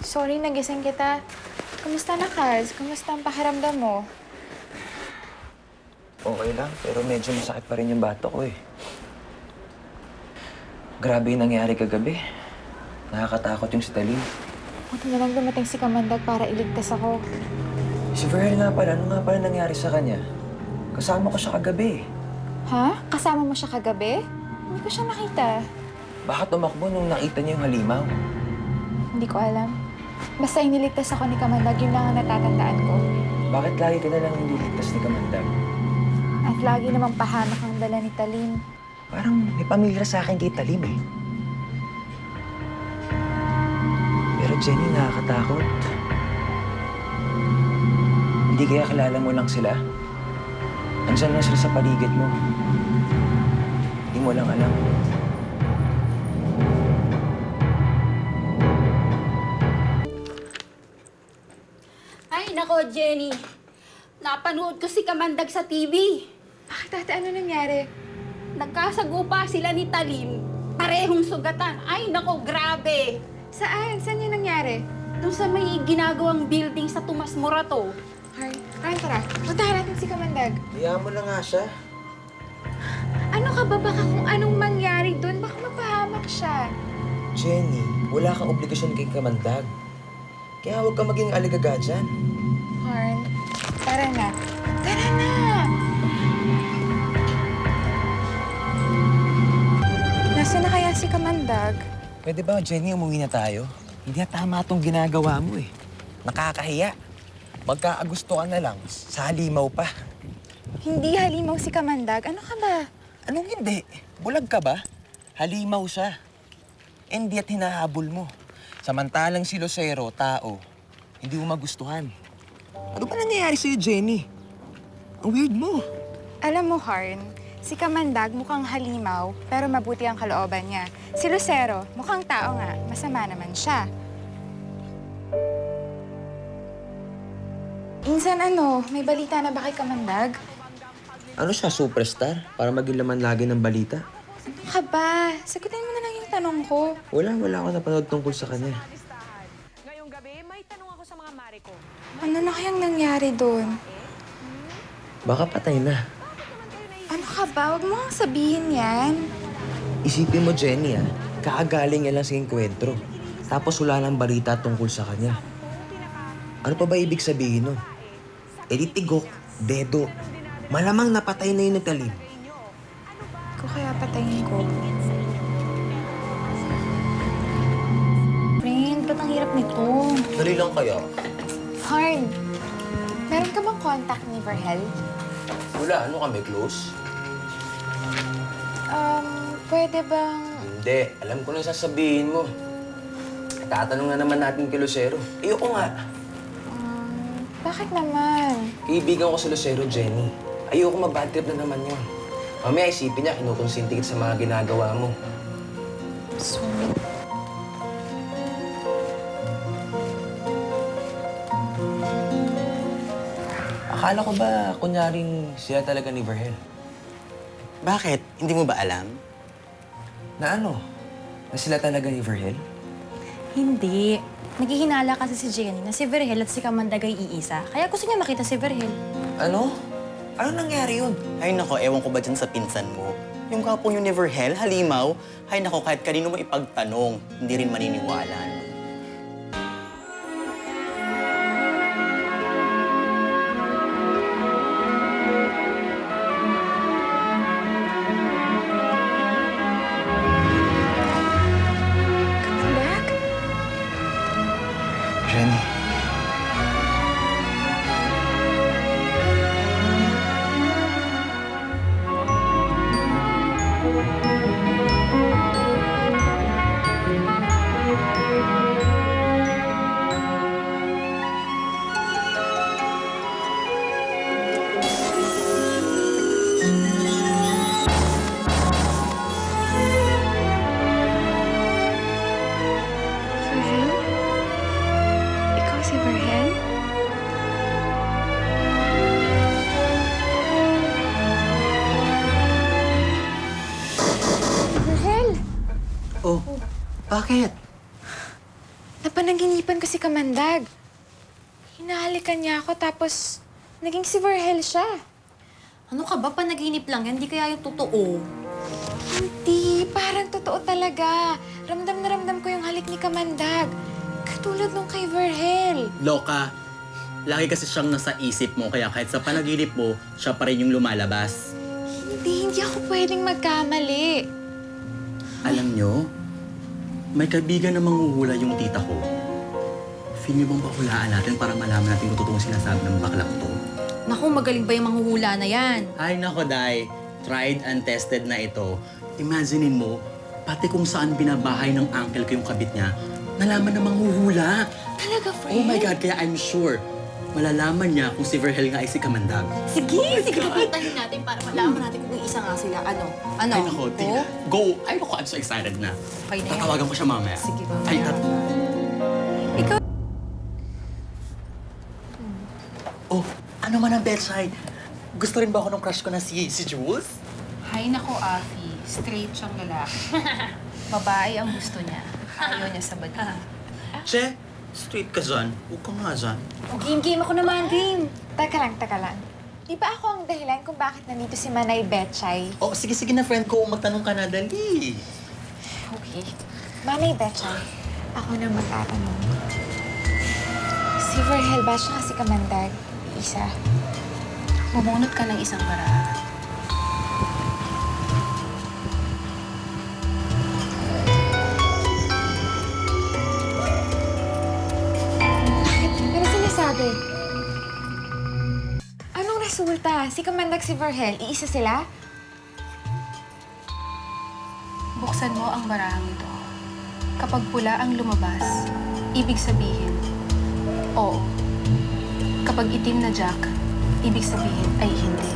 Sorry, nagising kita. Kumusta na, Kaz? Kumusta ang pakiramdam mo? Okay lang, pero medyo masakit pa rin yung bato ko eh. Grabe yung nangyari kagabi. Nakakatakot yung si Talim. Buti na lang dumating si Kamandag para iligtas ako. Si Verhel nga pala, ano nga pala nangyari sa kanya? Kasama ko siya kagabi. Ha? Kasama mo siya kagabi? Hindi ko siya nakita. Baka tumakbo nung nakita niya yung halimaw. Hindi ko alam. Basta iniligtas ako ni Kamandag, yun lang ang natatandaan ko. Bakit lagi ka na lang hindi ligtas ni Kamandag? At lagi namang pahamak ang dala ni Talim. Parang may pamilya sa akin kay Talim eh. Pero Jenny, nakakatakot. Hindi kaya kilala mo lang sila? Andiyan lang sila sa paligid mo. Hindi mo lang alam. Ay, nako, Jenny. Napanood ko si Kamandag sa TV. Bakit ate, ano nangyari? Nagkasagupa sila ni Talim. Parehong sugatan. Ay, nako, grabe. Saan? Saan yun nangyari? Doon sa may ginagawang building sa Tomas Morato. Ay, tara. Puntahan natin si Kamandag. Hayaan mo na nga siya. Ano ka ba? Baka kung anong mangyari doon, baka mapahamak siya. Jenny, wala kang obligasyon kay Kamandag. Kaya huwag kang maging aligaga dyan. Harn, tara na. Tara na! Nasaan na kaya si Kamandag? Pwede ba, Jenny, umuwi na tayo? Hindi na tama itong ginagawa mo eh. Nakakahiya. Magkaagusto ka na lang, sa halimaw pa. Hindi halimaw si Kamandag. Ano ka ba? Anong hindi? Bulag ka ba? Halimaw siya. Hindi at hinahabol mo. Samantalang si Lucero, tao, hindi mo magustuhan. Ano ba nangyayari sa'yo, Jenny? Ang weird mo. Alam mo, Harn, si Kamandag mukhang halimaw, pero mabuti ang kalooban niya. Si Lucero, mukhang tao nga, masama naman siya. Insan may balita na ba kay Kamandag? Ano siya, superstar? Para maging laman lagi ng balita? Ano ka ba? Sagutin mo na lang yung tanong ko. Wala ako napanood tungkol sa kanya. Ngayong gabi, may tanong ako sa mga mare ko. Ano na kayang nangyari doon? Baka patay na. Ano ka ba? Huwag mo kang sabihin yan. Isipin mo, Jenny, kaagaling niya lang sa enkwentro. Tapos wala nang balita tungkol sa kanya. Ano pa ba ibig sabihin nun? Tigok, dedo. Malamang napatay na yun ng Talim. Ko kaya patayin ko. Friend, ba't ang hirap nito? Dali lang kaya. Harn, meron ka bang contact ni Verhel? Wala, ano kami, close? Pwede bang... Hindi, alam ko na sasabihin mo. Tatanong na naman natin kay Lucero. Ayoko nga. Bakit naman? Kaibigan ko si Lucero, Jenny. Ayoko mabad trip na naman yun. Mamaya isipin niya, kinukonsinti kita sa mga ginagawa mo. Sorry. Akala ko ba, kunyaring siya talaga ni Verhel? Bakit? Hindi mo ba alam? Na ano? Na sila talaga ni Verhel? Hindi. Naghihinala kasi si Jenny na si Verhel at si Kamandag ay iisa. Kaya gusto niya makita si Verhel. Ano? Ano nangyari yun? Ay nako, ewan ko ba dyan sa pinsan mo? Yung kapong yun ni Verhel, halimaw, ay nako, kahit kanino mo ipagtanong, hindi rin maniniwala. No? Kamandag? Jenny. Verhel? Ikaw si Verhel? Oh, bakit? Napanaginipan ko si Kamandag. Hinahalikan niya ako tapos naging si Verhel siya. Ano ka ba? Panaginip lang yan. Hindi kaya yung totoo. Hindi, parang totoo talaga. Ramdam na ramdam ko yung halik ni Kamandag. Katulad nung kay Verhel. Loka, lagi kasi siyang nasa isip mo, kaya kahit sa panaginip mo, siya pa rin yung lumalabas. Hindi ako pwedeng magkamali. Alam nyo, may kaibigan na manghuhula yung tita ko. Feel niyo bang pahulaan natin para malaman natin kung totoong sinasabi ng baklak to? Naku, magaling ba yung manghuhula na yan? Ay nako, Day. Tried and tested na ito. Imaginein mo, pati kung saan binabahay ng uncle ko yung kabit niya, nalaman na manghuhula. Talaga, friend? Oh my God, kaya I'm sure malalaman niya kung si Verhel nga ay si Kamandag. Sige, sige. Papuntahin natin para malaman natin kung isa nga sila. Ano? Ay nako, Tina. Go! Ay nako, I'm so excited na. Okay na yan. Tatawagan ko siya mamaya. Sige, mamaya. Ay, Ikaw, Oh, ano man ang bedside? Gusto rin ba ako ng crush ko na si Jules? Hay nako, Afi. Straight siyang lalaki. Babae ang gusto niya. Ayaw niya sa bading. Che, straight ka dyan. Huwag ka nga dyan. O, game ako naman, game. teka lang. Di ba ako ang dahilan kung bakit nandito si Manay Betchay? Oh, sige na friend ko. Magtanong ka na, dali. Okay. Manay Betchay, ako na magtatanong. Si Verhel ba siya kasi Kamandag? Isa. Bumunot ka ng isang paraan. Bakit? Pero sinasabi. Anong resulta? Si Kamandag si Verhel, iisa sila? Buksan mo ang barahang ito. Kapag pula ang lumabas, ibig sabihin, oo. Kapag itim na Jack, ibig sabihin ay hindi.